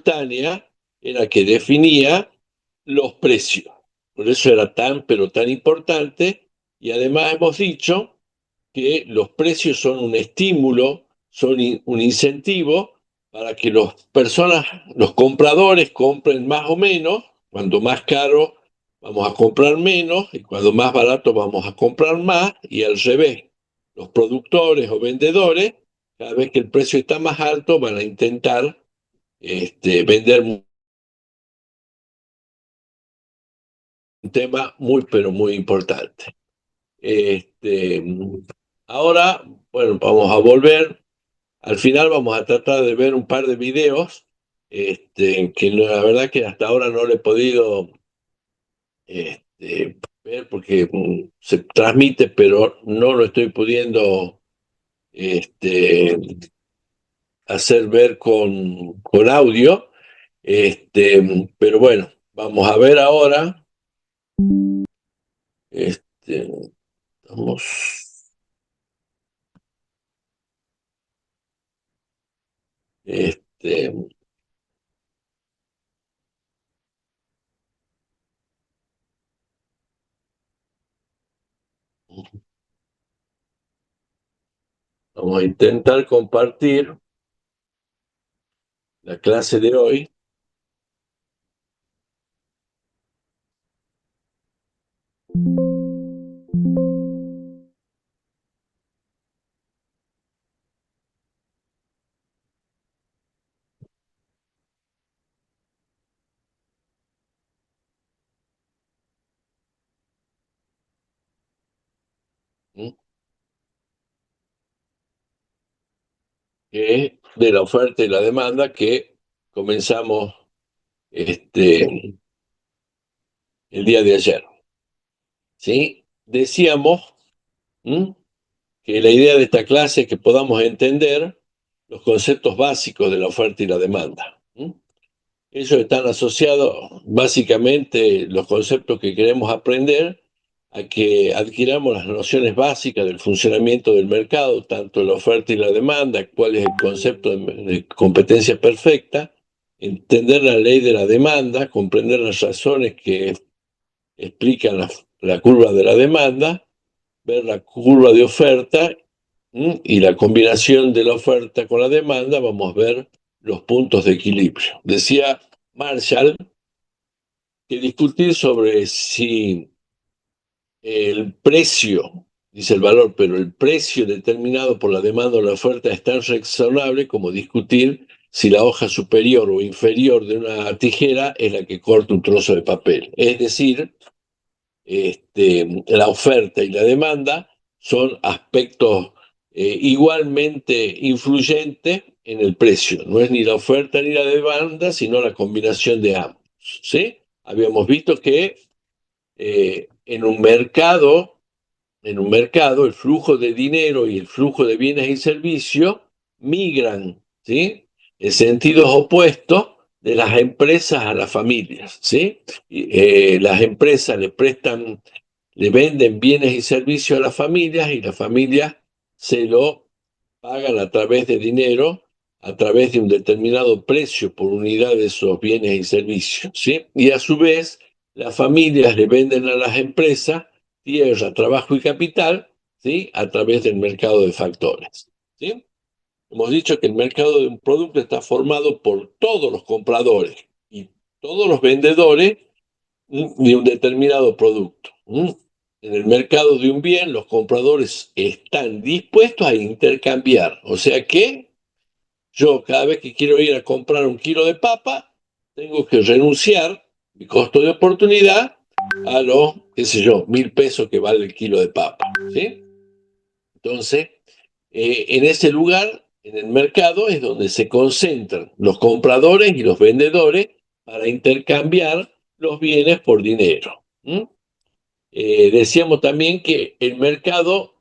simultánea era que definía los precios. Por eso era tan, pero tan importante. Y además hemos dicho que los precios son un estímulo, son un incentivo para que las personas, los compradores, compren más o menos. Cuanto más caro vamos a comprar menos, y cuando más barato vamos a comprar más, y al revés. Los productores o vendedores, cada vez que el precio está más alto, van a intentar vender. Un tema muy, pero muy importante. Este, Ahora, bueno, vamos a volver. Al final vamos a tratar de ver un par de videos, que la verdad que hasta ahora no le he podido ver porque se transmite, pero no lo estoy pudiendo este, hacer ver con audio. Pero bueno, vamos a ver ahora. Vamos, este, vamos a intentar compartir la clase de hoy. Que es de la oferta y la demanda que comenzamos el día de ayer. ¿Sí? Decíamos que la idea de esta clase es que podamos entender los conceptos básicos de la oferta y la demanda. Ellos están asociados, básicamente, los conceptos que queremos aprender, a que adquiramos las nociones básicas del funcionamiento del mercado, tanto la oferta y la demanda, cuál es el concepto de competencia perfecta, entender la ley de la demanda, comprender las razones que explican la curva de la demanda, ver la curva de oferta y la combinación de la oferta con la demanda, vamos a ver los puntos de equilibrio. Decía Marshall que discutir sobre si el precio, dice el valor, pero el precio determinado por la demanda o la oferta es tan razonable como discutir si la hoja superior o inferior de una tijera es la que corta un trozo de papel. Es decir, la oferta y la demanda son aspectos igualmente influyentes en el precio. No es ni la oferta ni la demanda, sino la combinación de ambos. ¿Sí? Habíamos visto que en un mercado, el flujo de dinero y el flujo de bienes y servicios migran, ¿sí? En sentidos opuestos de las empresas a las familias, ¿sí? Las empresas le venden bienes y servicios a las familias, y las familias se lo pagan a través de dinero, a través de un determinado precio por unidad de esos bienes y servicios, ¿sí? Y a su vez, las familias le venden a las empresas tierra, trabajo y capital, ¿sí? A través del mercado de factores, ¿sí? Hemos dicho que el mercado de un producto está formado por todos los compradores y todos los vendedores de un determinado producto. En el mercado de un bien, los compradores están dispuestos a intercambiar. O sea que yo, cada vez que quiero ir a comprar un kilo de papa, tengo que renunciar mi costo de oportunidad a los, qué sé yo, 1.000 pesos que vale el kilo de papa, ¿sí? Entonces, en ese lugar, en el mercado, es donde se concentran los compradores y los vendedores para intercambiar los bienes por dinero. Decíamos también que el mercado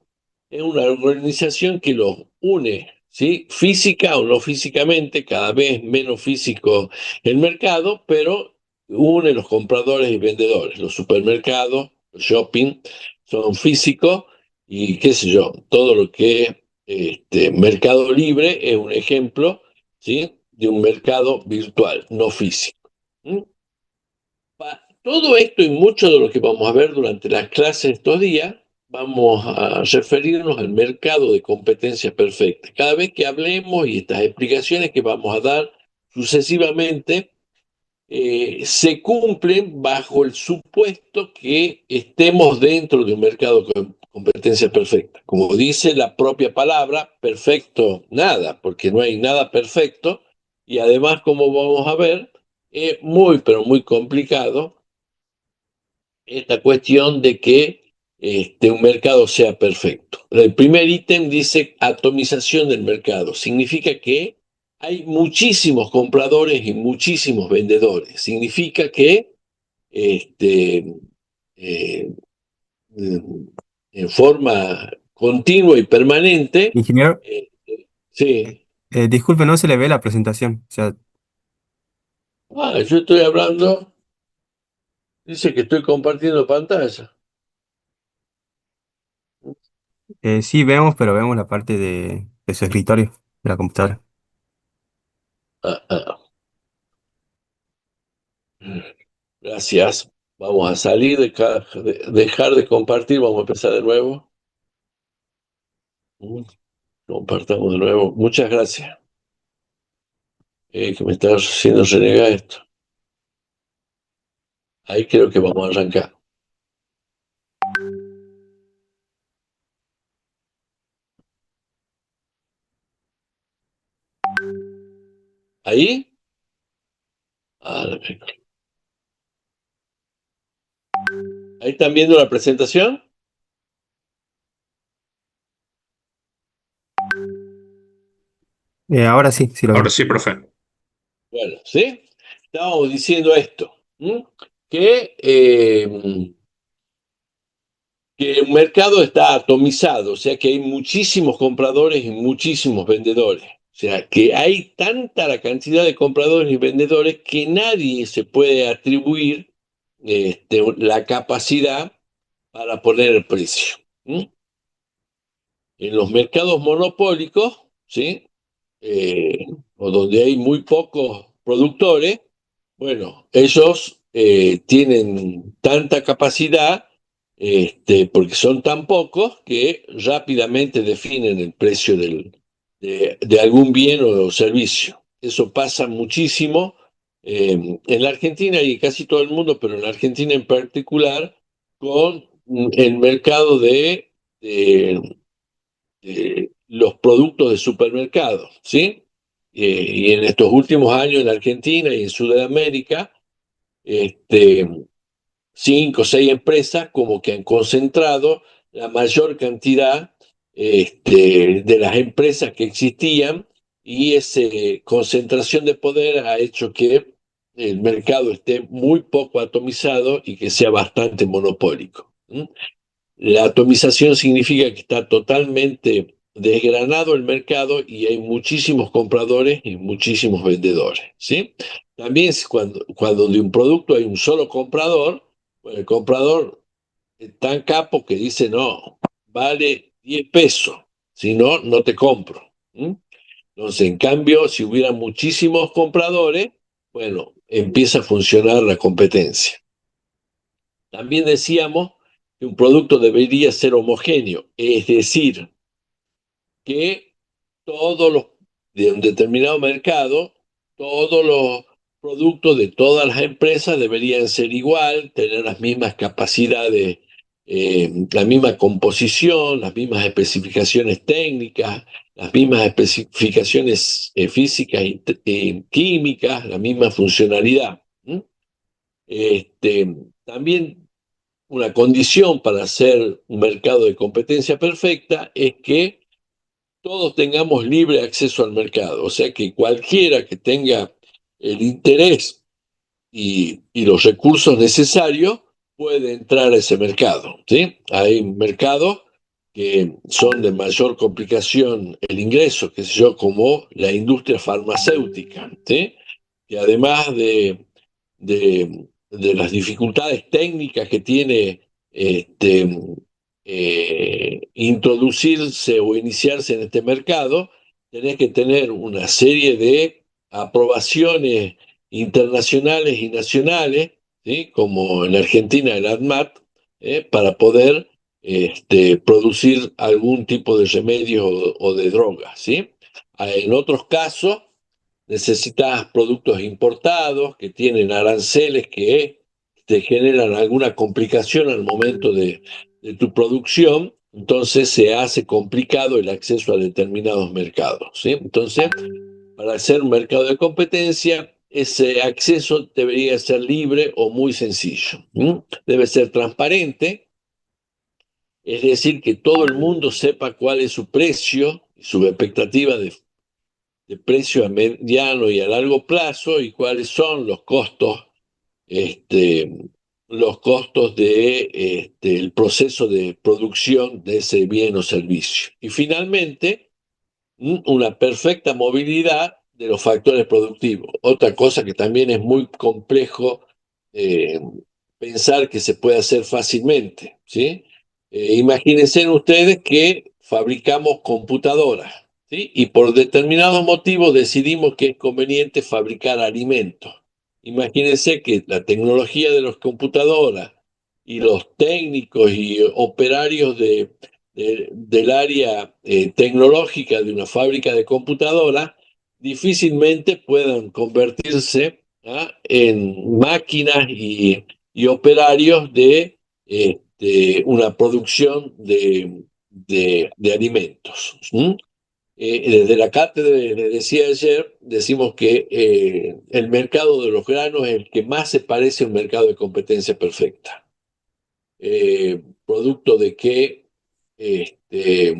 es una organización que los une, ¿sí? Física o no físicamente, cada vez menos físico el mercado, pero une los compradores y vendedores. Los supermercados, los shopping, son físicos, y qué sé yo, todo lo que es Mercado Libre es un ejemplo, ¿sí? de un mercado virtual, no físico. ¿Mm? Todo esto y mucho de lo que vamos a ver durante las clases estos días, vamos a referirnos al mercado de competencia perfecta. Cada vez que hablemos y estas explicaciones que vamos a dar sucesivamente, se cumplen bajo el supuesto que estemos dentro de un mercado con competencia perfecta. Como dice la propia palabra, perfecto nada, porque no hay nada perfecto, y además, como vamos a ver, es muy, pero muy complicado esta cuestión de que un mercado sea perfecto. El primer ítem dice atomización del mercado. Significa que hay muchísimos compradores y muchísimos vendedores. Significa que este, eh, en forma continua y permanente, Ingeniero, eh, sí. disculpe, no se le ve la presentación. O sea, Yo estoy hablando, dice que estoy compartiendo pantalla. sí vemos, pero vemos la parte de su escritorio, de la computadora. Ah, ah. Gracias. Vamos a salir, dejar de compartir, vamos a empezar de nuevo. Compartamos de nuevo. Muchas gracias. Que me está haciendo renegar esto. Ahí creo que vamos a arrancar. ¿Ahí? Ah, ¿ahí están viendo la presentación? Ahora sí, sí lo Ahora vemos. sí, profe. Bueno, ¿sí? Estábamos diciendo esto, ¿m? que que un mercado está atomizado, o sea que hay muchísimos compradores y muchísimos vendedores. O sea que hay tanta la cantidad de compradores y vendedores que nadie se puede atribuir la capacidad para poner el precio. ¿Mm? En los mercados monopólicos, ¿sí? eh, o donde hay muy pocos productores, bueno, ellos tienen tanta capacidad, porque son tan pocos, que rápidamente definen el precio de algún bien o servicio. Eso pasa muchísimo en la Argentina y casi todo el mundo, pero en la Argentina en particular, con el mercado de los productos de supermercado, ¿sí? Y en estos últimos años en Argentina y en Sudamérica, este, 5 o 6 empresas como que han concentrado la mayor cantidad de las empresas que existían, y esa concentración de poder ha hecho que el mercado esté muy poco atomizado y que sea bastante monopólico. ¿Mm? La atomización significa que está totalmente desgranado el mercado y hay muchísimos compradores y muchísimos vendedores, ¿sí? También cuando de un producto hay un solo comprador, bueno, el comprador es tan capo que dice, no, vale 10 pesos, si no, no te compro. ¿Mm? Entonces, en cambio, si hubiera muchísimos compradores, bueno, empieza a funcionar la competencia. También decíamos que un producto debería ser homogéneo, es decir, que todos los de un determinado mercado, todos los productos de todas las empresas deberían ser igual, tener las mismas capacidades, la misma composición, las mismas especificaciones técnicas, las mismas especificaciones físicas y químicas, la misma funcionalidad. ¿Mm? También una condición para hacer un mercado de competencia perfecta es que todos tengamos libre acceso al mercado, o sea que cualquiera que tenga el interés y los recursos necesarios puede entrar a ese mercado, ¿sí? Hay mercados que son de mayor complicación el ingreso, qué sé yo, como la industria farmacéutica, ¿sí? Que además de las dificultades técnicas que tiene introducirse o iniciarse en este mercado, tenés que tener una serie de aprobaciones internacionales y nacionales, ¿sí? Como en Argentina el ADMAT, para poder producir algún tipo de remedio o de droga, ¿sí? En otros casos necesitas productos importados que tienen aranceles que te generan alguna complicación al momento de tu producción, entonces se hace complicado el acceso a determinados mercados, ¿sí? Entonces, para ser un mercado de competencia, ese acceso debería ser libre o muy sencillo. Debe ser transparente, es decir, que todo el mundo sepa cuál es su precio y su expectativa de precio a mediano y a largo plazo y cuáles son este, los costos de el proceso de producción de ese bien o servicio. Y finalmente, una perfecta movilidad de los factores productivos. Otra cosa que también es muy complejo eh, pensar que se puede hacer fácilmente, ¿sí? Imagínense ustedes que fabricamos computadoras, ¿sí? Y por determinados motivos decidimos que es conveniente fabricar alimentos. Imagínense que la tecnología de las computadoras y los técnicos y operarios del área tecnológica de una fábrica de computadoras difícilmente puedan convertirse en máquinas y operarios una producción de alimentos. Desde la cátedra, les decía ayer, decimos que el mercado de los granos es el que más se parece a un mercado de competencia perfecta. Producto de que este,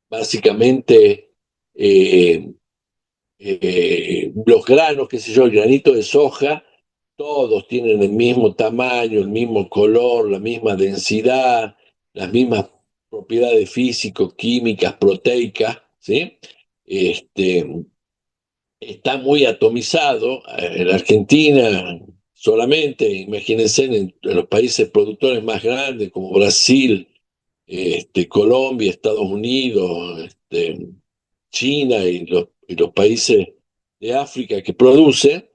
básicamente eh, los granos, qué sé yo, el granito de soja, todos tienen el mismo tamaño, el mismo color, la misma densidad, las mismas propiedades físico-químicas, proteicas, ¿sí? Este, Está muy atomizado. En Argentina solamente, imagínense en los países productores más grandes como Brasil, Colombia, Estados Unidos, China y los países de África que producen,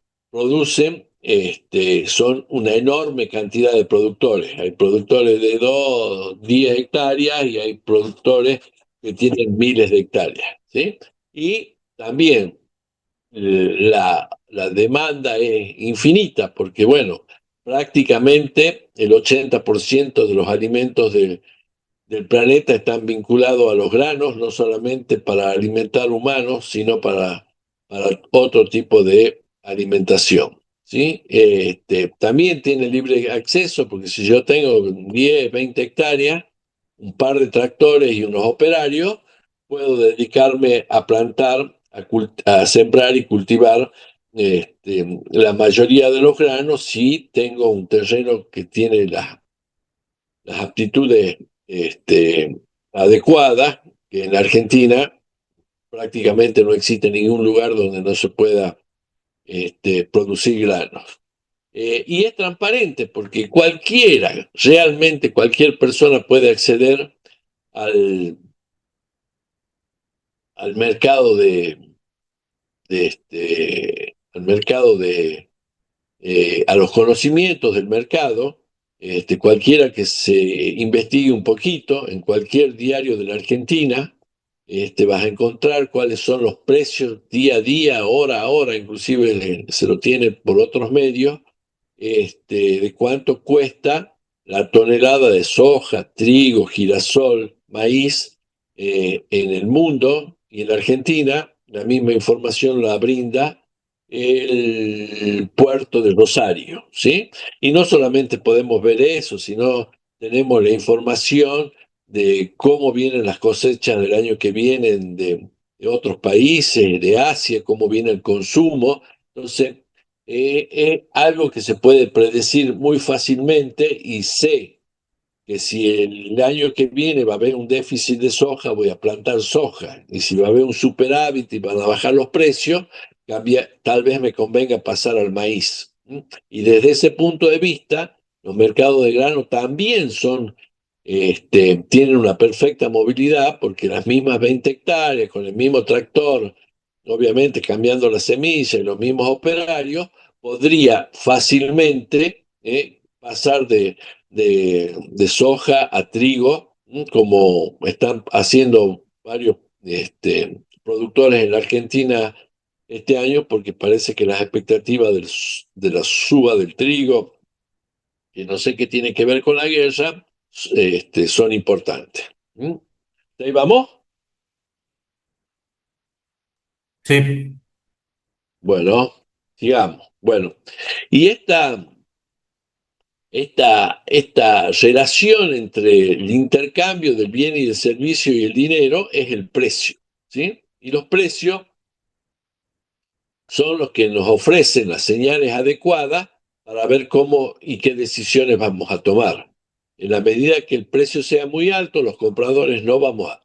son una enorme cantidad de productores. Hay productores de 2, 10 hectáreas y hay productores que tienen miles de hectáreas, ¿sí? Y también la demanda es infinita porque, bueno, prácticamente el 80% de los alimentos del planeta están vinculados a los granos, no solamente para alimentar humanos, sino para otro tipo de alimentación, ¿sí? También tiene libre acceso, porque si yo tengo 10, 20 hectáreas, un par de tractores y unos operarios, puedo dedicarme a plantar, a sembrar y cultivar la mayoría de los granos si tengo un terreno que tiene las aptitudes adecuadas, que en Argentina prácticamente no existe ningún lugar donde no se pueda producir granos. Y es transparente porque cualquiera, realmente cualquier persona puede acceder al, al mercado al mercado a los conocimientos del mercado. Cualquiera que se investigue un poquito en cualquier diario de la Argentina, vas a encontrar cuáles son los precios día a día, hora a hora, inclusive se lo tiene por otros medios, de cuánto cuesta la tonelada de soja, trigo, girasol, maíz en el mundo, y en la Argentina la misma información la brinda el puerto de Rosario, ¿sí? Y no solamente podemos ver eso, sino tenemos la información de cómo vienen las cosechas del año que vienen de otros países, de Asia, cómo viene el consumo. Entonces, es algo que se puede predecir muy fácilmente, y sé que si el año que viene va a haber un déficit de soja, voy a plantar soja. Y si va a haber un superávit y van a bajar los precios, tal vez me convenga pasar al maíz. Y desde ese punto de vista, los mercados de grano también tienen una perfecta movilidad porque las mismas 20 hectáreas, con el mismo tractor, obviamente cambiando la semilla y los mismos operarios, podría fácilmente pasar de soja a trigo, como están haciendo varios productores en la Argentina este año, porque parece que las expectativas de la suba del trigo, que no sé qué tiene que ver con la guerra, son importantes. ¿Mm? ¿Ahí vamos? Sí. Bueno, sigamos. Bueno, y esta relación entre el intercambio del bien y del servicio y el dinero es el precio, ¿sí? Y los precios son los que nos ofrecen las señales adecuadas para ver cómo y qué decisiones vamos a tomar. En la medida que el precio sea muy alto, los compradores no vamos a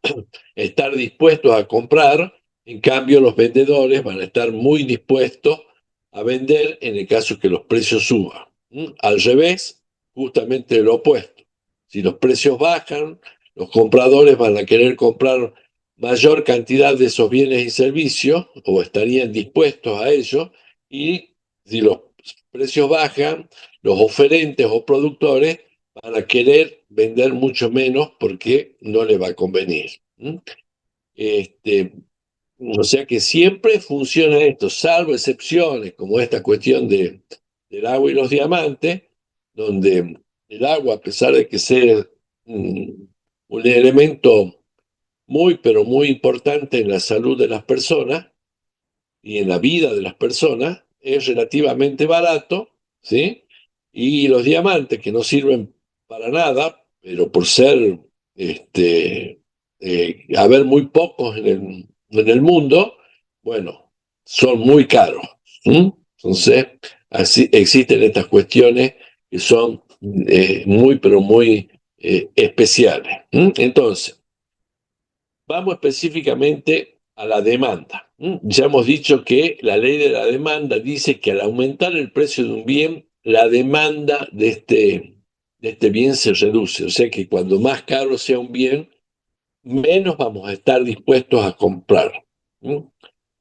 estar dispuestos a comprar, en cambio los vendedores van a estar muy dispuestos a vender en el caso que los precios suban. Al revés, justamente lo opuesto. Si los precios bajan, los compradores van a querer comprar mayor cantidad de esos bienes y servicios, o estarían dispuestos a ello, y si los precios bajan, los oferentes o productores van a querer vender mucho menos porque no les va a convenir. Este, o sea que siempre funciona esto, salvo excepciones como esta cuestión del agua y los diamantes, donde el agua, a pesar de que sea un elemento muy, pero muy importante en la salud de las personas y en la vida de las personas, es relativamente barato, ¿sí? Y los diamantes, que no sirven para nada, pero por ser, haber muy pocos en el mundo, bueno, son muy caros. Entonces, así existen estas cuestiones que son muy, pero muy especiales. Entonces, vamos específicamente a la demanda. Ya hemos dicho que la ley de la demanda dice que al aumentar el precio de un bien, la demanda de este bien se reduce. O sea que cuando más caro sea un bien, menos vamos a estar dispuestos a comprar.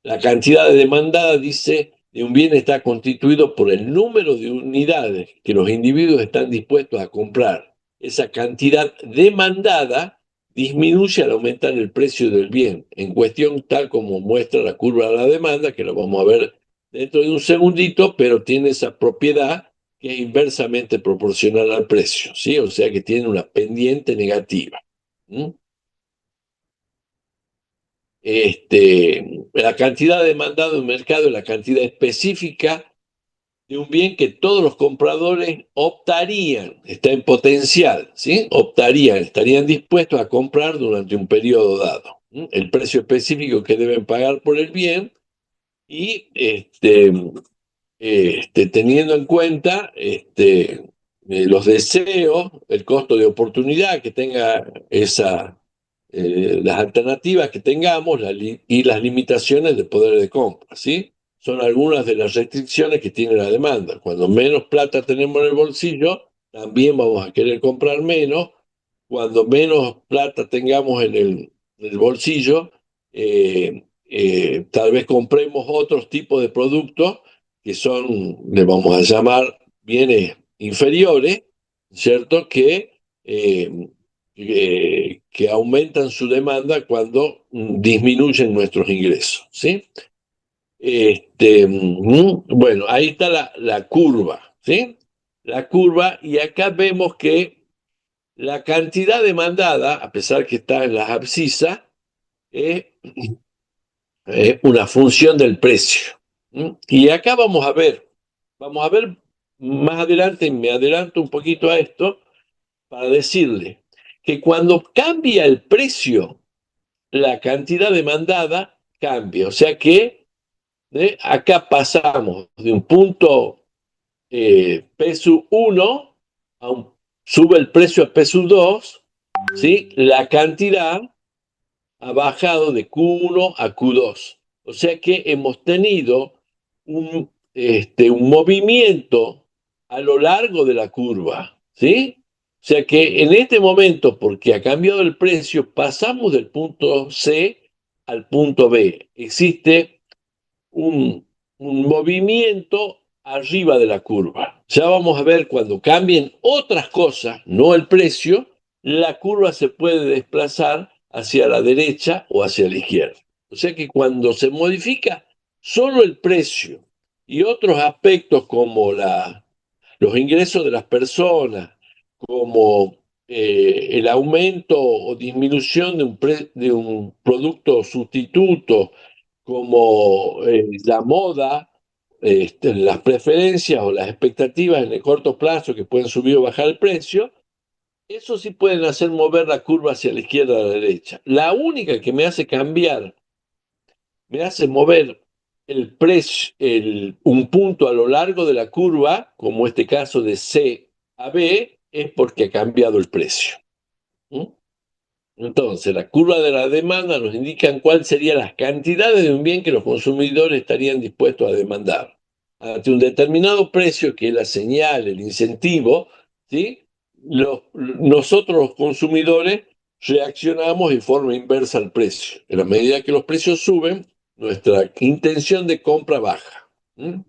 La cantidad de demandada, dice, de un bien está constituido por el número de unidades que los individuos están dispuestos a comprar. Esa cantidad demandada disminuye al aumentar el precio del bien en cuestión, tal como muestra la curva de la demanda, que lo vamos a ver dentro de un segundito, pero tiene esa propiedad que es inversamente proporcional al precio, ¿sí? O sea que tiene una pendiente negativa. ¿Mm? La cantidad demandada en un mercado es la cantidad específica de un bien que todos los compradores optarían, está en potencial, ¿sí? Optarían, estarían dispuestos a comprar durante un periodo dado. El precio específico que deben pagar por el bien y teniendo en cuenta los deseos, el costo de oportunidad que tenga las alternativas que tengamos y las limitaciones del poder de compra, ¿sí? Son algunas de las restricciones que tiene la demanda. Cuando menos plata tenemos en el bolsillo, también vamos a querer comprar menos. Cuando menos plata tengamos en el bolsillo, tal vez compremos otros tipos de productos que son, le vamos a llamar bienes inferiores, ¿cierto? Que aumentan su demanda cuando disminuyen nuestros ingresos, ¿sí? Bueno, ahí está la curva, ¿sí? La curva, y acá vemos que la cantidad demandada, a pesar que está en las abscisas, es una función del precio. Y acá vamos a ver más adelante, y me adelanto un poquito a esto, para decirle que cuando cambia el precio, la cantidad demandada cambia. O sea que acá pasamos de un punto peso 1 sube el precio a peso 2, ¿sí? La cantidad ha bajado de Q1 a Q2. O sea que hemos tenido un movimiento a lo largo de la curva, ¿sí? O sea que en este momento, porque ha cambiado el precio, pasamos del punto C al punto B. Existe un, un movimiento arriba de la curva. Ya vamos a ver cuando cambien otras cosas, no el precio, la curva se puede desplazar hacia la derecha o hacia la izquierda. O sea que cuando se modifica solo el precio y otros aspectos como los ingresos de las personas, como el aumento o disminución de un producto sustituto, como la moda, las preferencias o las expectativas en el corto plazo que pueden subir o bajar el precio, eso sí pueden hacer mover la curva hacia la izquierda o a la derecha. La única que me hace cambiar, me hace mover el precio, un punto a lo largo de la curva, como este caso de C a B, es porque ha cambiado el precio. ¿Mm? Entonces, la curva de la demanda nos indica cuáles serían las cantidades de un bien que los consumidores estarían dispuestos a demandar. Ante un determinado precio, que es la señal, el incentivo, ¿sí? Nosotros los consumidores reaccionamos en forma inversa al precio. En la medida que los precios suben, nuestra intención de compra baja. ¿Mm?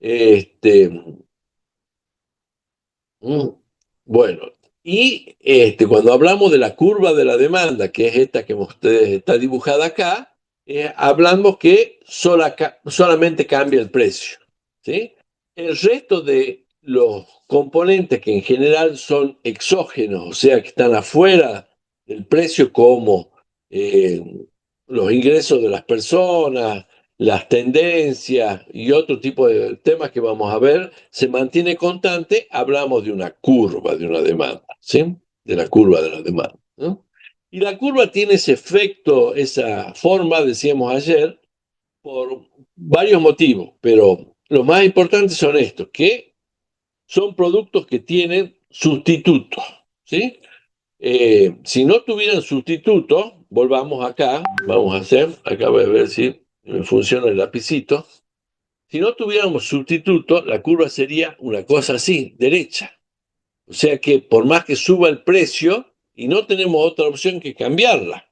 Este, Mm, Bueno, y cuando hablamos de la curva de la demanda, que es esta que ustedes está dibujada acá, hablamos que solamente cambia el precio, ¿sí? El resto de los componentes que en general son exógenos, o sea, que están afuera del precio, como eh, los ingresos de las personas, las tendencias y otro tipo de temas que vamos a ver, se mantiene constante, hablamos de una curva de una demanda, ¿sí? De la curva de la demanda, ¿no? Y la curva tiene ese efecto, esa forma, decíamos ayer, por varios motivos, pero los más importantes son estos, que son productos que tienen sustitutos, ¿sí? Si no tuvieran sustitutos, volvamos acá, vamos a hacer, acá voy a ver si me funciona el lapicito. Si no tuviéramos sustituto, la curva sería una cosa así, derecha. O sea que por más que suba el precio, y no tenemos otra opción que cambiarla,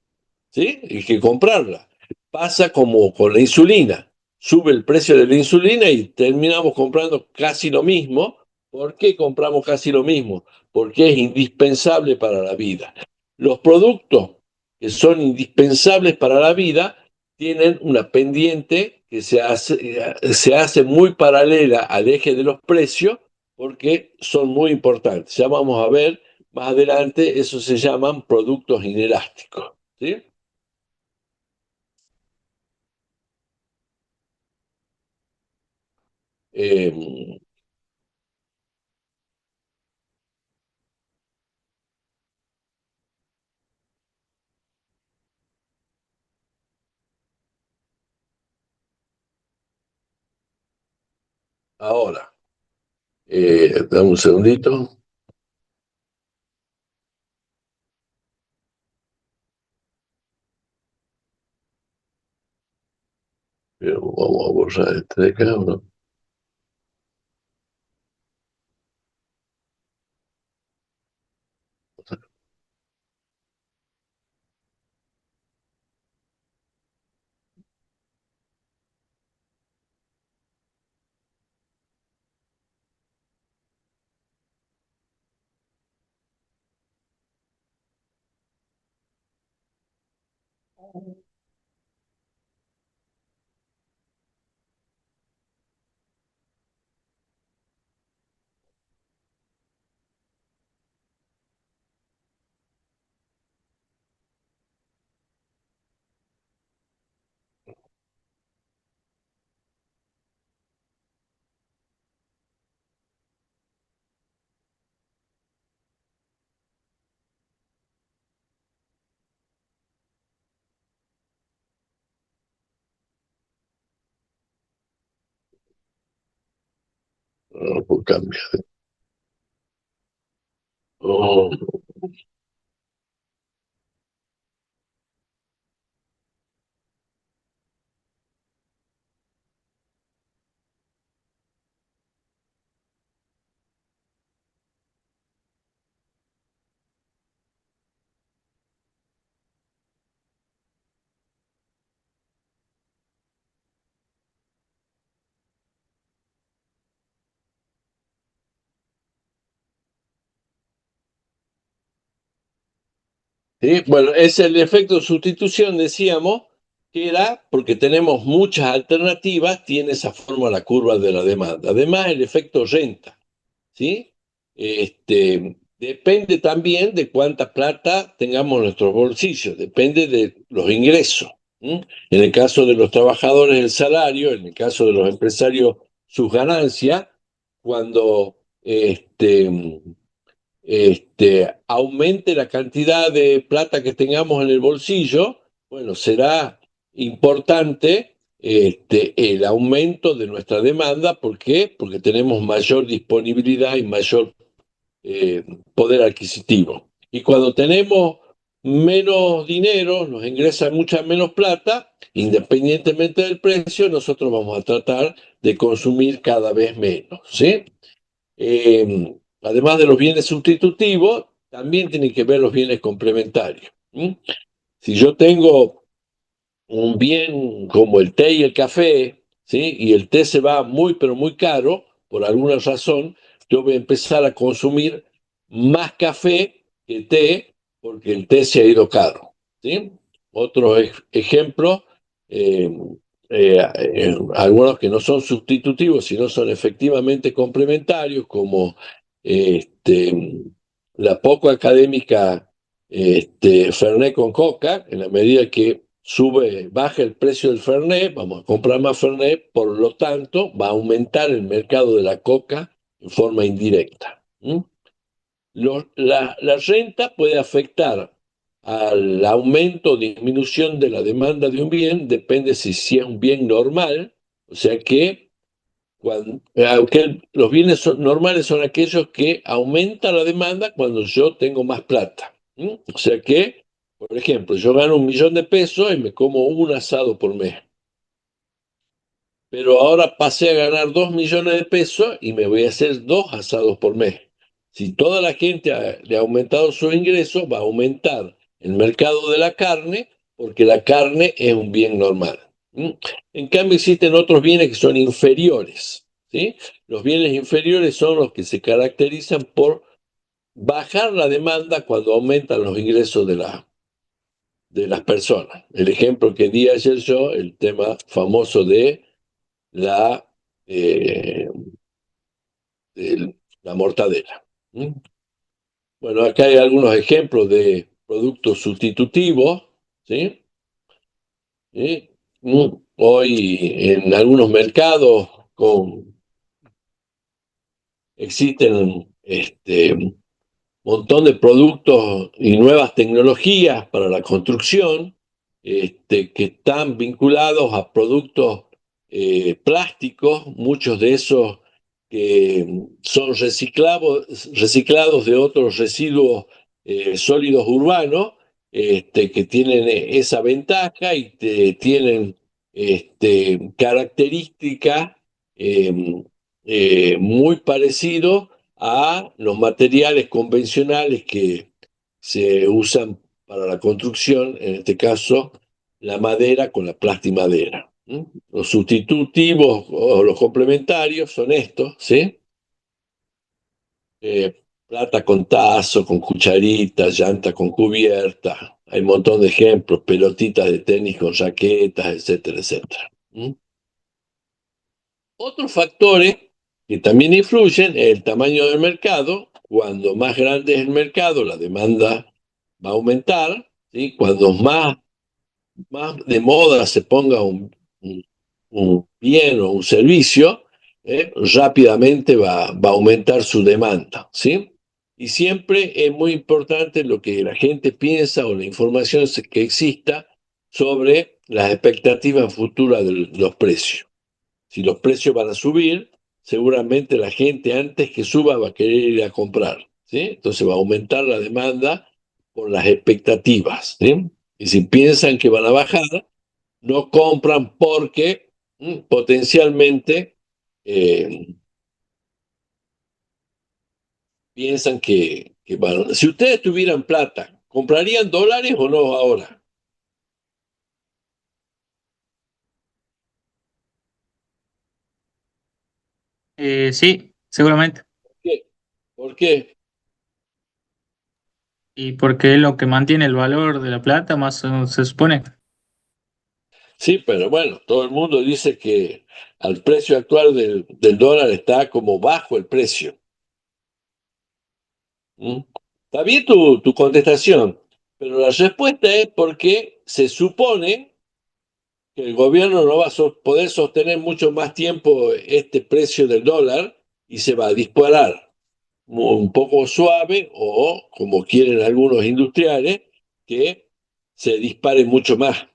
¿sí? Y que comprarla. Pasa como con la insulina. Sube el precio de la insulina y terminamos comprando casi lo mismo. ¿Por qué compramos casi lo mismo? Porque es indispensable para la vida. Los productos que son indispensables para la vida tienen una pendiente que se hace muy paralela al eje de los precios, porque son muy importantes. Ya vamos a ver más adelante, eso se llaman productos inelásticos, ¿sí? Eh, Ahora, dame un segundito, pero vamos a borrar este de acá, ¿no? No puedo cambiar. Oh, ¿Sí? Bueno, es el efecto de sustitución, decíamos, que era porque tenemos muchas alternativas, tiene esa forma la curva de la demanda. Además, el efecto renta, ¿sí? Depende también de cuánta plata tengamos en nuestros bolsillos, depende de los ingresos. ¿Mm? En el caso de los trabajadores, el salario, en el caso de los empresarios, sus ganancias, cuando aumente la cantidad de plata que tengamos en el bolsillo, bueno, será importante el aumento de nuestra demanda. ¿Por qué? Porque tenemos mayor disponibilidad y mayor eh, poder adquisitivo. Y cuando tenemos menos dinero, nos ingresa mucha menos plata, independientemente del precio, nosotros vamos a tratar de consumir cada vez menos, ¿sí? Además de los bienes sustitutivos, también tienen que ver los bienes complementarios. ¿Mm? Si yo tengo un bien como el té y el café, ¿sí? Y el té se va muy, pero muy caro, por alguna razón, yo voy a empezar a consumir más café que té, porque el té se ha ido caro, ¿sí? Otro ejemplo, eh, algunos que no son sustitutivos, sino son efectivamente complementarios, como este, la poco académica Fernet con coca. En la medida que baja el precio del Fernet, vamos a comprar más Fernet, por lo tanto va a aumentar el mercado de la coca en forma indirecta. ¿Mm? La renta puede afectar al aumento o disminución de la demanda de un bien, depende si es un bien normal, o sea que aunque los bienes normales son aquellos que aumentan la demanda cuando yo tengo más plata. ¿Mm? O sea que, por ejemplo, yo gano 1.000.000 de pesos y me como un asado por mes, pero ahora pasé a ganar 2.000.000 de pesos y me voy a hacer dos asados por mes. Si toda la gente le ha aumentado sus ingresos, va a aumentar el mercado de la carne, porque la carne es un bien normal. ¿Mm? En cambio, existen otros bienes que son inferiores, ¿sí? Los bienes inferiores son los que se caracterizan por bajar la demanda cuando aumentan los ingresos de las personas. El ejemplo que di ayer yo, el tema famoso la, eh, la mortadela. ¿Mm? Bueno, acá hay algunos ejemplos de productos sustitutivos, ¿sí? ¿Sí? Hoy en algunos mercados existen montón de productos y nuevas tecnologías para la construcción, que están vinculados a productos plásticos, muchos de esos que son reciclados de otros residuos sólidos urbanos, que tienen esa ventaja y tienen características eh, muy parecidas a los materiales convencionales que se usan para la construcción, en este caso la madera con la plastimadera. ¿Mm? Los sustitutivos o los complementarios son estos, ¿sí? Plata con tazo, con cucharita, llanta con cubierta, hay un montón de ejemplos, pelotitas de tenis con raquetas, etcétera, etcétera. ¿Mm? Otros factores que también influyen es el tamaño del mercado. Cuando más grande es el mercado, la demanda va a aumentar, ¿sí? Cuando más de moda se ponga un bien o un servicio, rápidamente va a aumentar su demanda, ¿sí? Y siempre es muy importante lo que la gente piensa o la información que exista sobre las expectativas futuras de los precios. Si los precios van a subir, seguramente la gente antes que suba va a querer ir a comprar, ¿sí? Entonces va a aumentar la demanda por las expectativas, ¿sí? Y si piensan que van a bajar, no compran porque potencialmente eh, piensan que van. Si ustedes tuvieran plata, ¿comprarían dólares o no ahora? Sí, seguramente. ¿Por qué? ¿Por qué? y porque es lo que mantiene el valor de la plata, más o menos se supone. Sí, pero bueno, todo el mundo dice que al precio actual del dólar está como bajo el precio. ¿Mm? Está bien tu contestación, pero la respuesta es porque se supone que el gobierno no va a poder sostener mucho más tiempo este precio del dólar y se va a disparar un poco suave o, como quieren algunos industriales, que se dispare mucho más.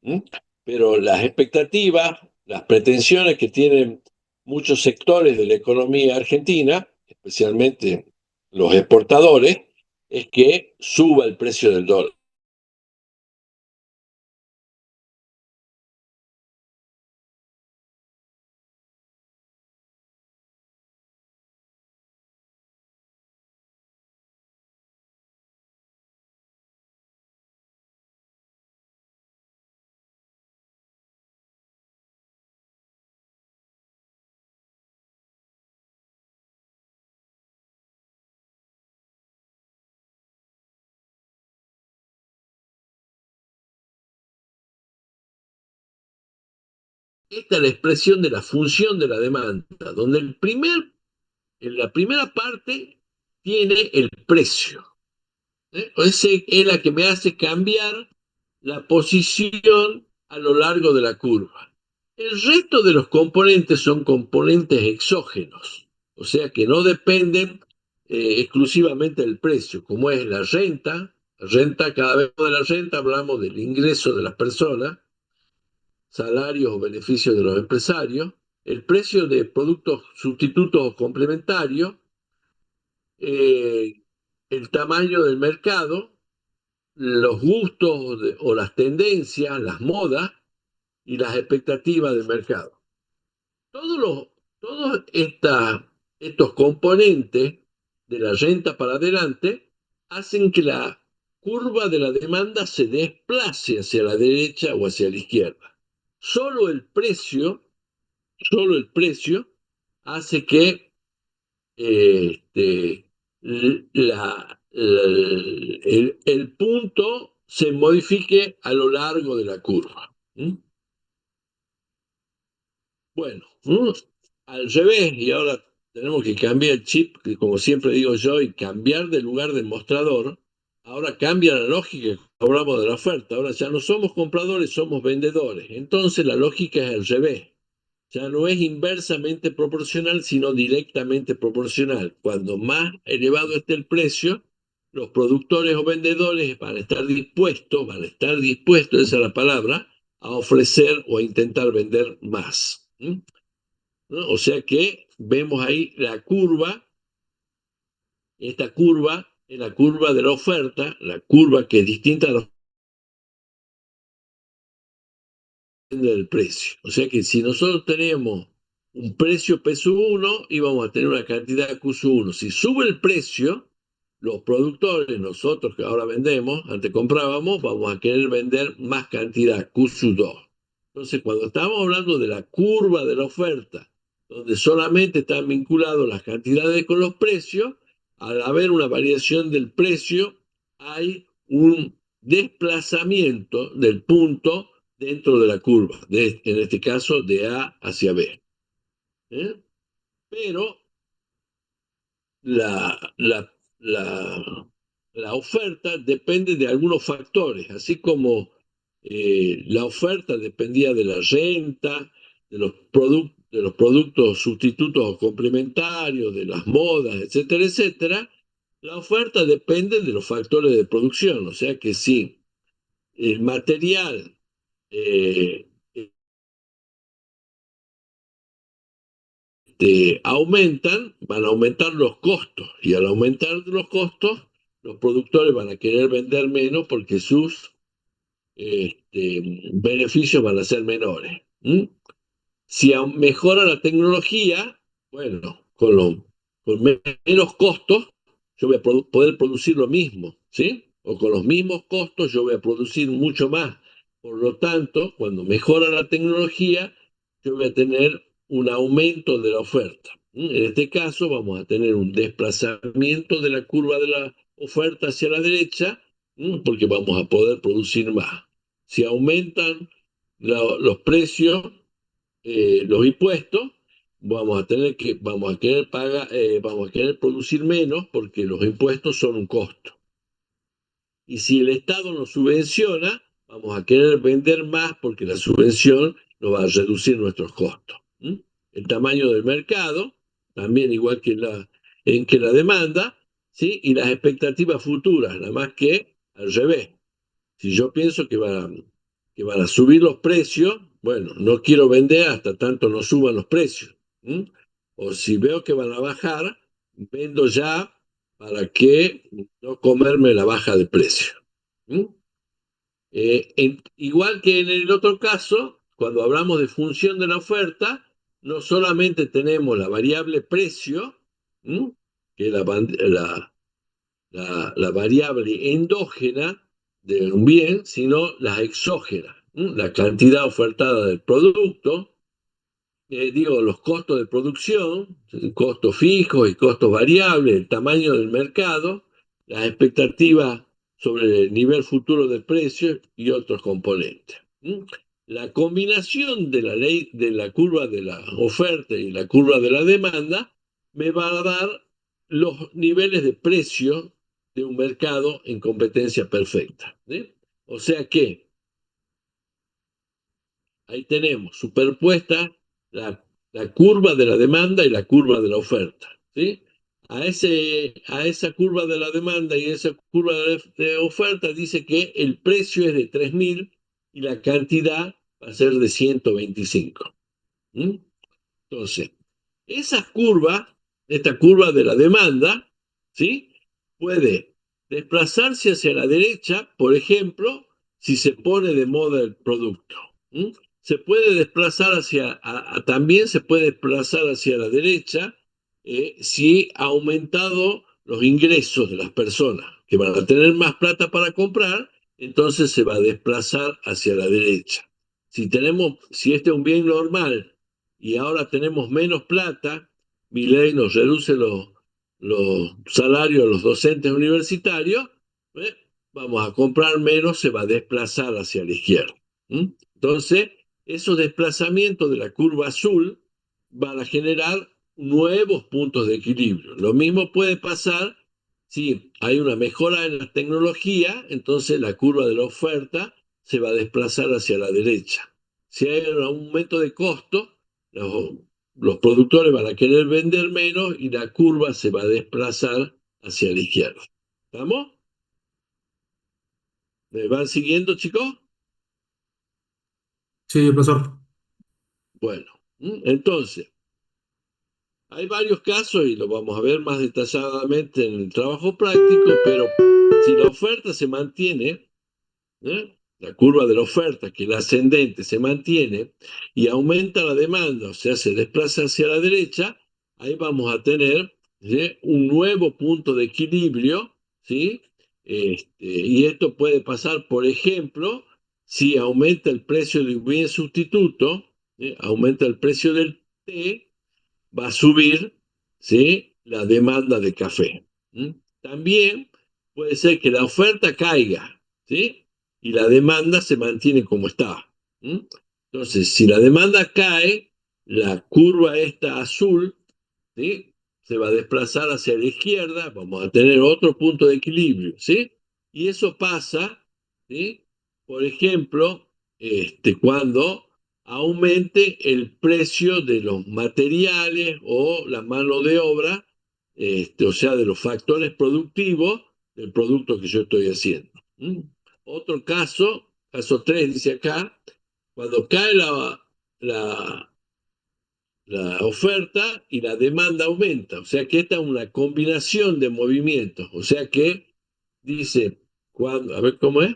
¿Mm? Pero las expectativas, las pretensiones que tienen muchos sectores de la economía argentina, especialmente los exportadores, es que suba el precio del dólar. Esta es la expresión de la función de la demanda, donde en la primera parte tiene el precio. Esa es la que me hace cambiar la posición a lo largo de la curva. El resto de los componentes son componentes exógenos, o sea que no dependen exclusivamente del precio, como es la renta. Cada vez de la renta hablamos del ingreso de las personas, salarios o beneficios de los empresarios, el precio de productos sustitutos o complementarios, eh, el tamaño del mercado, los gustos o las tendencias, las modas y las expectativas del mercado. Todos estos componentes de la renta para adelante hacen que la curva de la demanda se desplace hacia la derecha o hacia la izquierda. Solo el precio, solo el precio hace que este, el punto se modifique a lo largo de la curva. ¿Mm? Bueno, al revés, y ahora tenemos que cambiar el chip, que como siempre digo yo, y cambiar de lugar del mostrador. Ahora cambia la lógica, hablamos de la oferta, ahora ya no somos compradores, somos vendedores. Entonces la lógica es al revés. Ya no es inversamente proporcional, sino directamente proporcional. Cuando más elevado esté el precio, los productores o vendedores van a estar dispuestos, esa es la palabra, a ofrecer o a intentar vender más. ¿No? O sea que vemos ahí la curva, esta curva es la curva de la oferta, la curva que es distinta a la del precio. O sea que si nosotros tenemos un precio P1, íbamos a tener una cantidad Q1. Si sube el precio, los productores, nosotros que ahora vendemos, antes comprábamos, vamos a querer vender más cantidad Q2. Entonces, cuando estamos hablando de la curva de la oferta, donde solamente están vinculados las cantidades con los precios, al haber una variación del precio, hay un desplazamiento del punto dentro de la curva, en este caso de A hacia B. ¿Eh? Pero la, la, la, la, oferta depende de algunos factores, así como la oferta dependía de la renta, de los productos sustitutos o complementarios, de las modas, etcétera, etcétera. La oferta depende de los factores de producción, o sea que si el material eh, aumentan, van a aumentar los costos y al aumentar los costos, los productores van a querer vender menos porque sus beneficios van a ser menores. ¿Mm? Si mejora la tecnología, bueno, con menos costos, yo voy a poder producir lo mismo, ¿sí? O con los mismos costos, yo voy a producir mucho más. Por lo tanto, cuando mejora la tecnología, yo voy a tener un aumento de la oferta. En este caso, vamos a tener un desplazamiento de la curva de la oferta hacia la derecha, porque vamos a poder producir más. Si aumentan los precios, los impuestos, vamos a querer producir menos porque los impuestos son un costo. Y si el Estado nos subvenciona, vamos a querer vender más porque la subvención nos va a reducir nuestros costos. El tamaño del mercado, también igual que la demanda, ¿sí? Y las expectativas futuras, nada más que al revés. Si yo pienso que van a subir los precios, bueno, no quiero vender hasta tanto no suban los precios. O si veo que van a bajar, vendo ya para que no comerme la baja de precio. Igual que en el otro caso, cuando hablamos de función de la oferta, no solamente tenemos la variable precio, que es la variable endógena de un bien, sino las exógenas, la cantidad ofertada del producto, los costos de producción, costos fijos y costos variables, el tamaño del mercado, las expectativas sobre el nivel futuro de precios y otros componentes. La combinación de la ley de la curva de la oferta y la curva de la demanda me va a dar los niveles de precio de un mercado en competencia perfecta. O sea que ahí tenemos superpuesta la curva de la demanda y la curva de la oferta. ¿Sí? A esa curva de la demanda y esa curva de oferta dice que el precio es de 3.000 y la cantidad va a ser de 125. Entonces, esa curva, esta curva de la demanda, ¿sí? Puede desplazarse hacia la derecha, por ejemplo, si se pone de moda el producto. Se puede desplazar también se puede desplazar hacia la derecha si ha aumentado los ingresos de las personas que van a tener más plata para comprar, entonces se va a desplazar hacia la derecha. Si este es un bien normal y ahora tenemos menos plata, Milei nos reduce los salarios a los docentes universitarios, ¿eh? Vamos a comprar menos, se va a desplazar hacia la izquierda. Entonces, esos desplazamientos de la curva azul van a generar nuevos puntos de equilibrio. Lo mismo puede pasar si hay una mejora en la tecnología, entonces la curva de la oferta se va a desplazar hacia la derecha. Si hay un aumento de costo, los productores van a querer vender menos y la curva se va a desplazar hacia la izquierda. ¿Estamos? ¿Me van siguiendo, chicos? Sí, profesor. Bueno, entonces, hay varios casos y lo vamos a ver más detalladamente en el trabajo práctico, pero si la oferta se mantiene, la curva de la oferta, que es la ascendente, se mantiene y aumenta la demanda, o sea, se desplaza hacia la derecha, ahí vamos a tener un nuevo punto de equilibrio, ¿sí? Y esto puede pasar, por ejemplo, si aumenta el precio de un bien sustituto, aumenta el precio del té, va a subir, ¿sí? La demanda de café. También puede ser que la oferta caiga, ¿sí? Y la demanda se mantiene como está. Entonces, si la demanda cae, la curva esta azul, ¿sí? Se va a desplazar hacia la izquierda, vamos a tener otro punto de equilibrio, ¿sí? Y eso pasa, ¿sí? Por ejemplo, cuando aumente el precio de los materiales o la mano de obra, o sea, de los factores productivos del producto que yo estoy haciendo. Otro caso 3 dice acá, cuando cae la, la oferta y la demanda aumenta. O sea que esta es una combinación de movimientos. O sea que dice, a ver cómo es,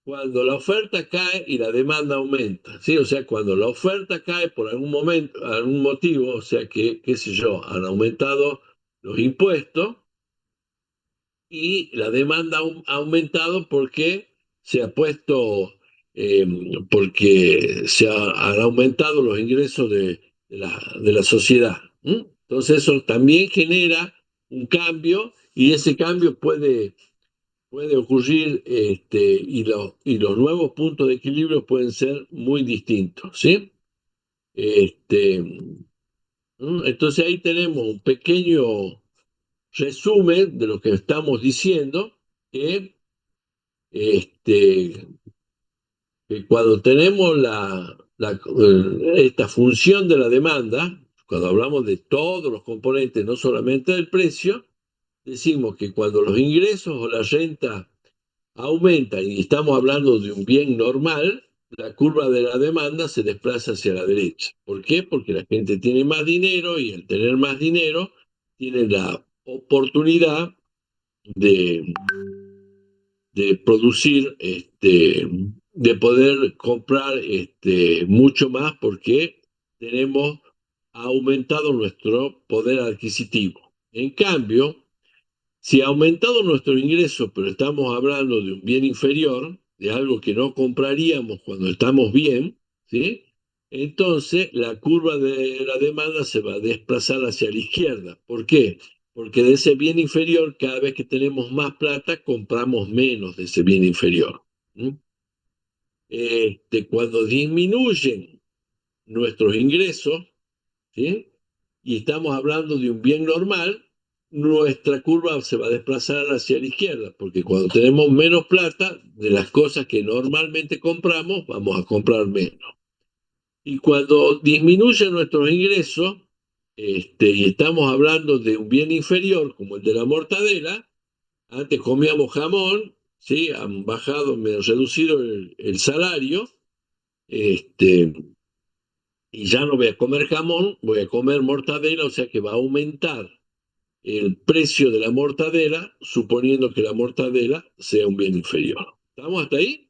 cuando la oferta cae y la demanda aumenta. ¿Sí? O sea, cuando la oferta cae por algún momento, algún motivo, o sea que, qué sé yo, han aumentado los impuestos y la demanda ha aumentado porque se ha puesto, porque han aumentado los ingresos de la sociedad. Entonces eso también genera un cambio Y ese cambio puede ocurrir, y los nuevos puntos de equilibrio pueden ser muy distintos, ¿sí? Entonces ahí tenemos un pequeño resumen de lo que estamos diciendo, que, este, que cuando tenemos esta función de la demanda, cuando hablamos de todos los componentes, no solamente del precio, decimos que cuando los ingresos o la renta aumentan y estamos hablando de un bien normal, la curva de la demanda se desplaza hacia la derecha. ¿Por qué? Porque la gente tiene más dinero y al tener más dinero tiene la oportunidad de, de producir, de poder comprar mucho más porque tenemos aumentado nuestro poder adquisitivo. En cambio, si ha aumentado nuestro ingreso, pero estamos hablando de un bien inferior, de algo que no compraríamos cuando estamos bien, ¿sí? Entonces la curva de la demanda se va a desplazar hacia la izquierda. ¿Por qué? Porque de ese bien inferior, cada vez que tenemos más plata, compramos menos de ese bien inferior. ¿Mm? Cuando disminuyen nuestros ingresos, ¿sí? Y estamos hablando de un bien normal, nuestra curva se va a desplazar hacia la izquierda, porque cuando tenemos menos plata, de las cosas que normalmente compramos, vamos a comprar menos. Y cuando disminuyen nuestros ingresos, y estamos hablando de un bien inferior, como el de la mortadela, antes comíamos jamón, ¿sí? Han bajado, me han reducido el salario, este, y ya no voy a comer jamón, voy a comer mortadela, o sea que va a aumentar el precio de la mortadela, suponiendo que la mortadela sea un bien inferior. ¿Estamos hasta ahí?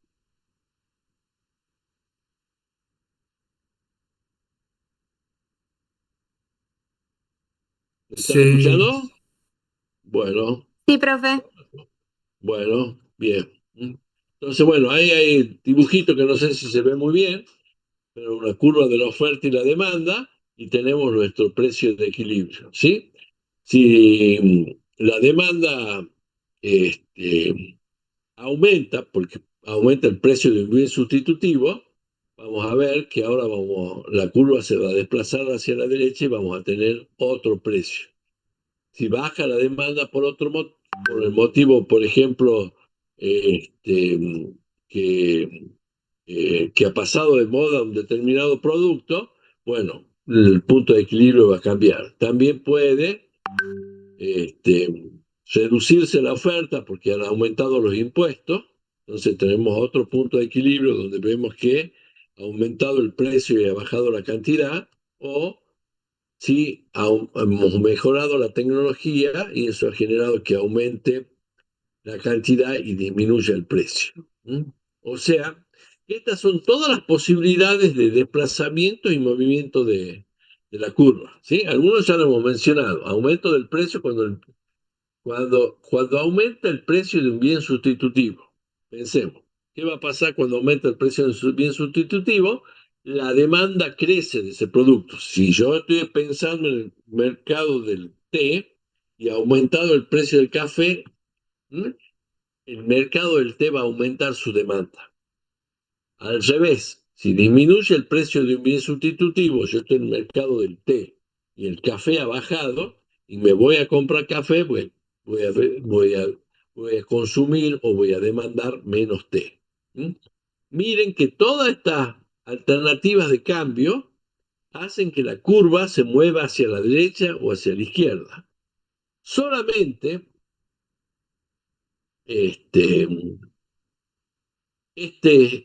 ¿Me están Sí, escuchando? Bueno, Sí, profe. bueno, bien. Entonces, bueno, ahí hay dibujito que no sé si se ve muy bien, pero una curva de la oferta y la demanda, y tenemos nuestro precio de equilibrio, ¿sí? Si la demanda aumenta, porque aumenta el precio de un bien sustitutivo, vamos a ver que ahora la curva se va a desplazar hacia la derecha y vamos a tener otro precio. Si baja la demanda por el motivo, por ejemplo, que, que ha pasado de moda un determinado producto, bueno, el punto de equilibrio va a cambiar. También puede reducirse la oferta porque han aumentado los impuestos, entonces tenemos otro punto de equilibrio donde vemos que ha aumentado el precio y ha bajado la cantidad, o si hemos mejorado la tecnología y eso ha generado que aumente la cantidad y disminuya el precio. O sea, estas son todas las posibilidades de desplazamiento y movimiento de la curva, ¿sí? Algunos ya lo hemos mencionado, aumento del precio cuando aumenta el precio de un bien sustitutivo. Pensemos, ¿qué va a pasar cuando aumenta el precio de un bien sustitutivo? La demanda crece de ese producto. Si yo estoy pensando en el mercado del té y ha aumentado el precio del café, el mercado del té va a aumentar su demanda. Al revés, si disminuye el precio de un bien sustitutivo, yo estoy en el mercado del té y el café ha bajado y me voy a comprar café, pues voy a, voy a, voy a consumir o voy a demandar menos té. ¿Mm? Miren que todas estas alternativas de cambio hacen que la curva se mueva hacia la derecha o hacia la izquierda. Solamente este,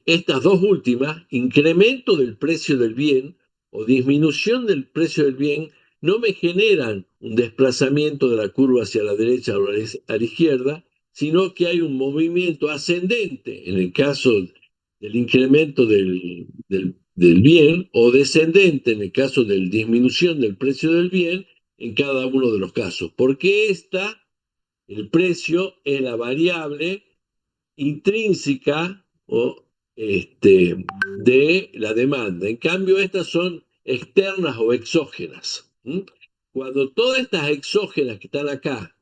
estas dos últimas, incremento del precio del bien o disminución del precio del bien, no me generan un desplazamiento de la curva hacia la derecha o a la izquierda, sino que hay un movimiento ascendente en el caso del incremento del bien, o descendente en el caso de la disminución del precio del bien en cada uno de los casos. Porque el precio es la variable intrínseca o de la demanda. En cambio, estas son externas o exógenas. Cuando todas estas exógenas que están acá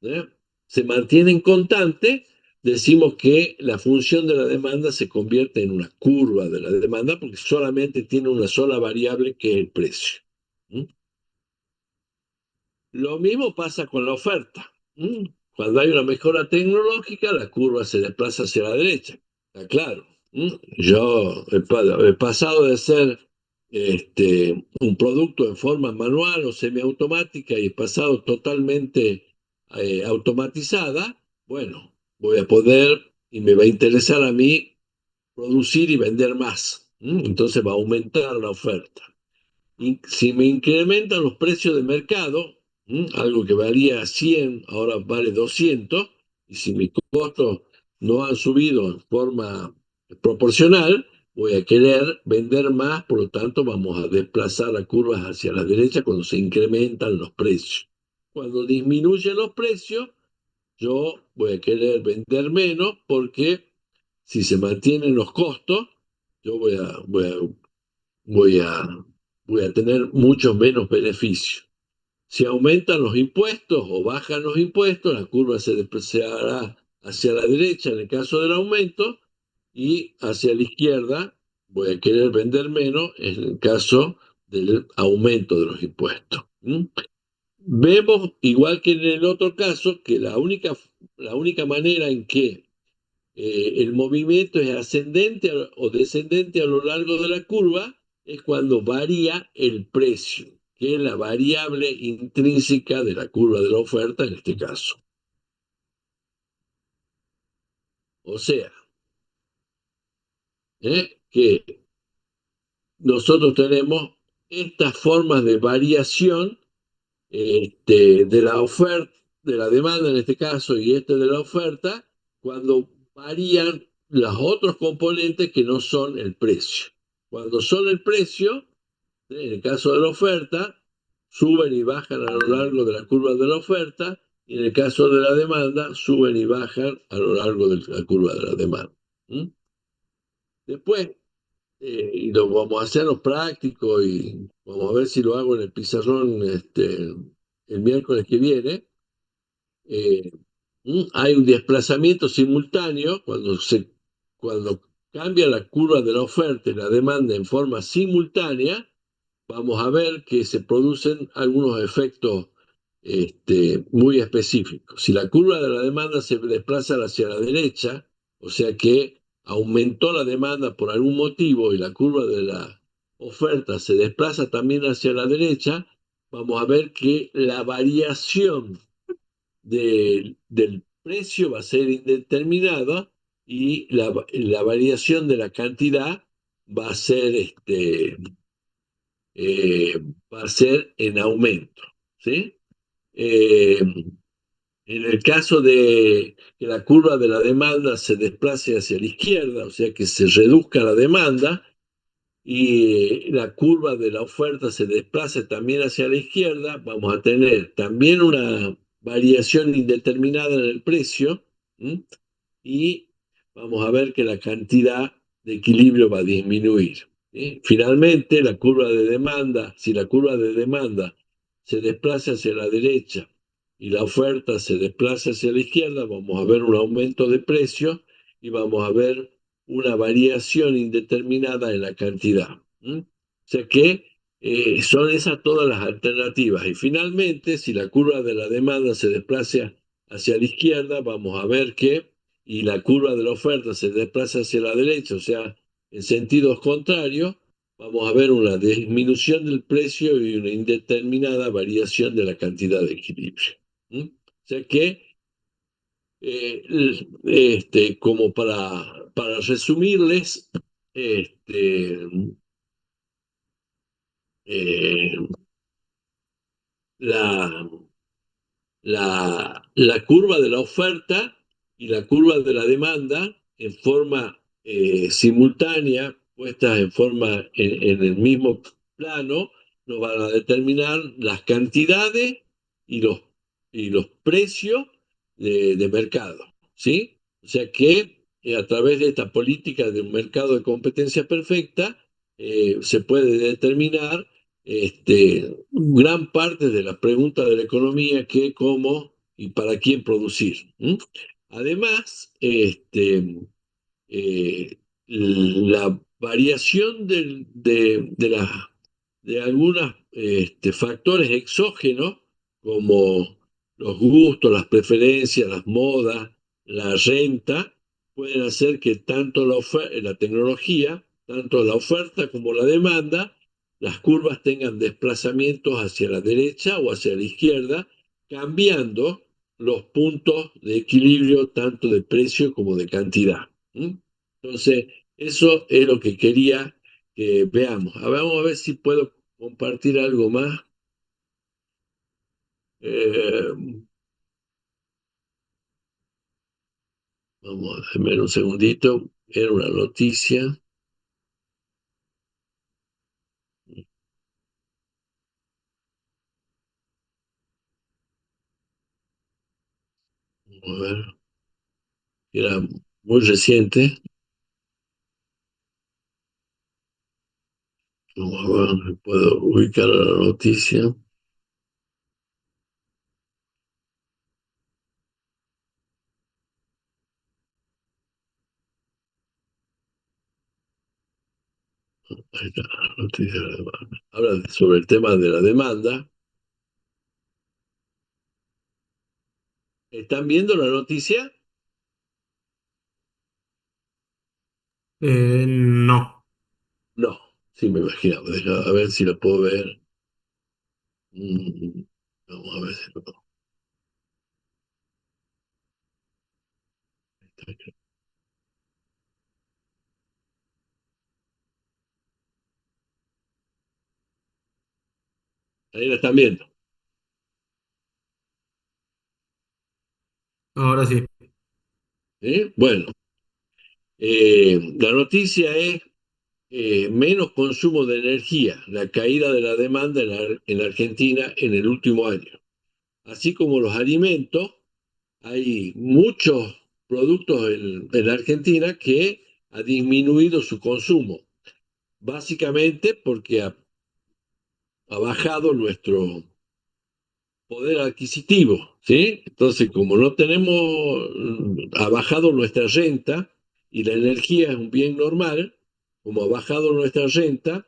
¿eh? Se mantienen constantes, decimos que la función de la demanda se convierte en una curva de la demanda porque solamente tiene una sola variable que es el precio. ¿Mm? Lo mismo pasa con la oferta. ¿Mm? Cuando hay una mejora tecnológica, la curva se desplaza hacia la derecha. Está claro. ¿Mm? Yo he pasado de ser un producto en forma manual o semiautomática y he pasado totalmente automatizada. Bueno, voy a poder y me va a interesar a mí producir y vender más. ¿Mm? Entonces va a aumentar la oferta. Y si me incrementan los precios de mercado, algo que valía 100, ahora vale 200, y si mis costos no han subido en forma proporcional, voy a querer vender más, por lo tanto vamos a desplazar las curvas hacia la derecha cuando se incrementan los precios. Cuando disminuyen los precios, yo voy a querer vender menos porque si se mantienen los costos, yo voy a, voy a tener muchos menos beneficios. Si aumentan los impuestos o bajan los impuestos, la curva se desplazará hacia la derecha en el caso del aumento y hacia la izquierda voy a querer vender menos en el caso del aumento de los impuestos. ¿Mm? Vemos, igual que en el otro caso, que la única manera en que el movimiento es ascendente o descendente a lo largo de la curva es cuando varía el precio, que es la variable intrínseca de la curva de la oferta en este caso. O sea, que nosotros tenemos estas formas de variación de la oferta, de la demanda en este caso, y de la oferta, cuando varían los otros componentes que no son el precio. Cuando son el precio, en el caso de la oferta, suben y bajan a lo largo de la curva de la oferta, y en el caso de la demanda, suben y bajan a lo largo de la curva de la demanda. ¿Mm? Después, y lo vamos a hacer los prácticos y vamos a ver si lo hago en el pizarrón el miércoles que viene. eh, Hay un desplazamiento simultáneo cuando cambia la curva de la oferta y la demanda en forma simultánea, vamos a ver que se producen algunos efectos muy específicos. Si la curva de la demanda se desplaza hacia la derecha, o sea que aumentó la demanda por algún motivo y la curva de la oferta se desplaza también hacia la derecha, vamos a ver que la variación del precio va a ser indeterminada y la variación de la cantidad va a ser eh, va a ser en aumento, ¿sí? En el caso de que la curva de la demanda se desplace hacia la izquierda, o sea que se reduzca la demanda y la curva de la oferta se desplace también hacia la izquierda, vamos a tener también una variación indeterminada en el precio. ¿Mm? Y vamos a ver que la cantidad de equilibrio va a disminuir. ¿Sí? Finalmente, la curva de demanda, si la curva de demanda se desplaza hacia la derecha y la oferta se desplaza hacia la izquierda, vamos a ver un aumento de precios y vamos a ver una variación indeterminada en la cantidad. ¿Mm? O sea que son esas todas las alternativas. Y finalmente, si la curva de la demanda se desplaza hacia la izquierda, vamos a ver que y la curva de la oferta se desplaza hacia la derecha, o sea, en sentidos contrarios, vamos a ver una disminución del precio y una indeterminada variación de la cantidad de equilibrio. ¿Mm? O sea que, como para resumirles, este, eh, la, la curva de la oferta y la curva de la demanda en forma simultánea, puestas en forma en el mismo plano, nos van a determinar las cantidades y los precios de mercado, ¿sí? O sea que a través de esta política de un mercado de competencia perfecta se puede determinar gran parte de las preguntas de la economía que como y para quién producir. Además, la variación de algunos factores exógenos, como los gustos, las preferencias, las modas, la renta, pueden hacer que tanto la tecnología, tanto la oferta como la demanda, las curvas tengan desplazamientos hacia la derecha o hacia la izquierda, cambiando los puntos de equilibrio tanto de precio como de cantidad. Entonces, eso es lo que quería que veamos. Vamos a ver si puedo compartir algo más. Eh, Vamos a ver un segundito. Era una noticia. Vamos a ver. Era muy reciente. Vamos a ver si puedo ubicar la noticia. Ahí está, la noticia de la demanda. Habla sobre el tema de la demanda. ¿Están viendo la noticia? No. No, sí me imaginaba. A ver si la puedo ver. Mm, Vamos a ver si lo puedo. Ahí la están viendo. Ahora sí. Bueno, la noticia es menos consumo de energía, la caída de la demanda en la Argentina en el último año. Así como los alimentos, hay muchos productos en la Argentina que ha disminuido su consumo, básicamente porque ha bajado nuestro poder adquisitivo, ¿sí? Entonces, como no tenemos, ha bajado nuestra renta y la energía es un bien normal, como ha bajado nuestra renta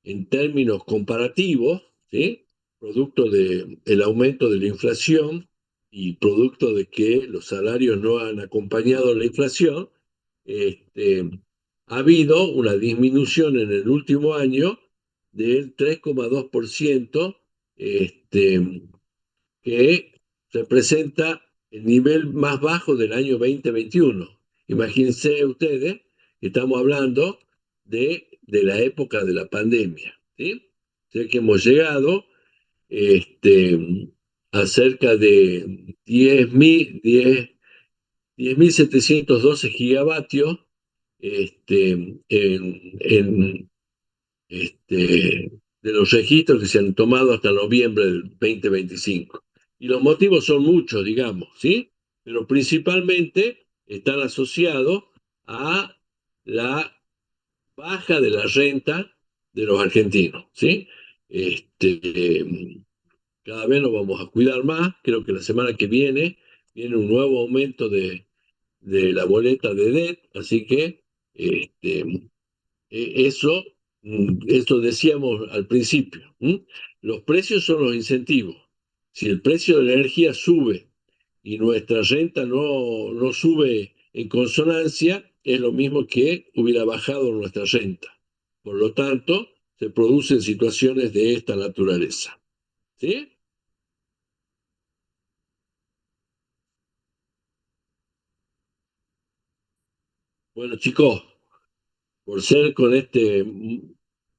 en términos comparativos, ¿sí? Producto del aumento de la inflación y producto de que los salarios no han acompañado la inflación, este, ha habido una disminución en el último año del 3,2%, este, que representa el nivel más bajo del año 2021. Imagínense ustedes que estamos hablando de la época de la pandemia, ¿sí? O sea que hemos llegado a cerca de 10.712 gigavatios en de los registros que se han tomado hasta noviembre del 2025. Y los motivos son muchos, digamos, ¿sí? Pero principalmente están asociados a la baja de la renta de los argentinos, ¿sí? Cada vez nos vamos a cuidar más. Creo que la semana que viene un nuevo aumento de la boleta de DET, así que eso, esto decíamos al principio. Los precios son los incentivos. Si el precio de la energía sube y nuestra renta no sube en consonancia, es lo mismo que hubiera bajado nuestra renta. Por lo tanto, se producen situaciones de esta naturaleza. ¿Sí? Bueno, chicos, por ser con este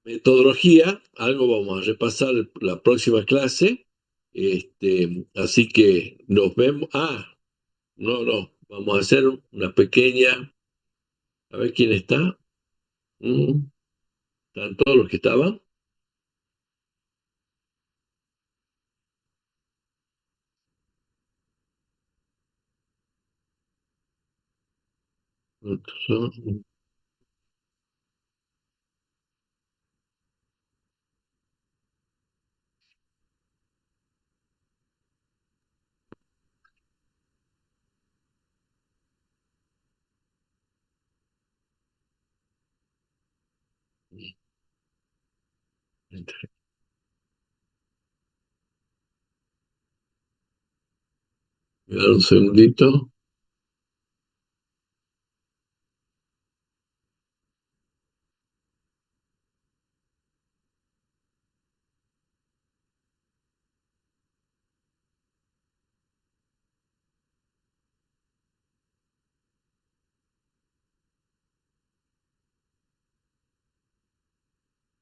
metodología, algo vamos a repasar la próxima clase. Así que nos vemos. No, vamos a hacer una pequeña, a ver quién está. Mm, Están todos los que estaban. Me da un segundito.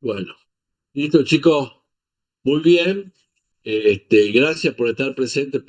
Bueno, listo, chicos. Muy bien. Gracias por estar presentes.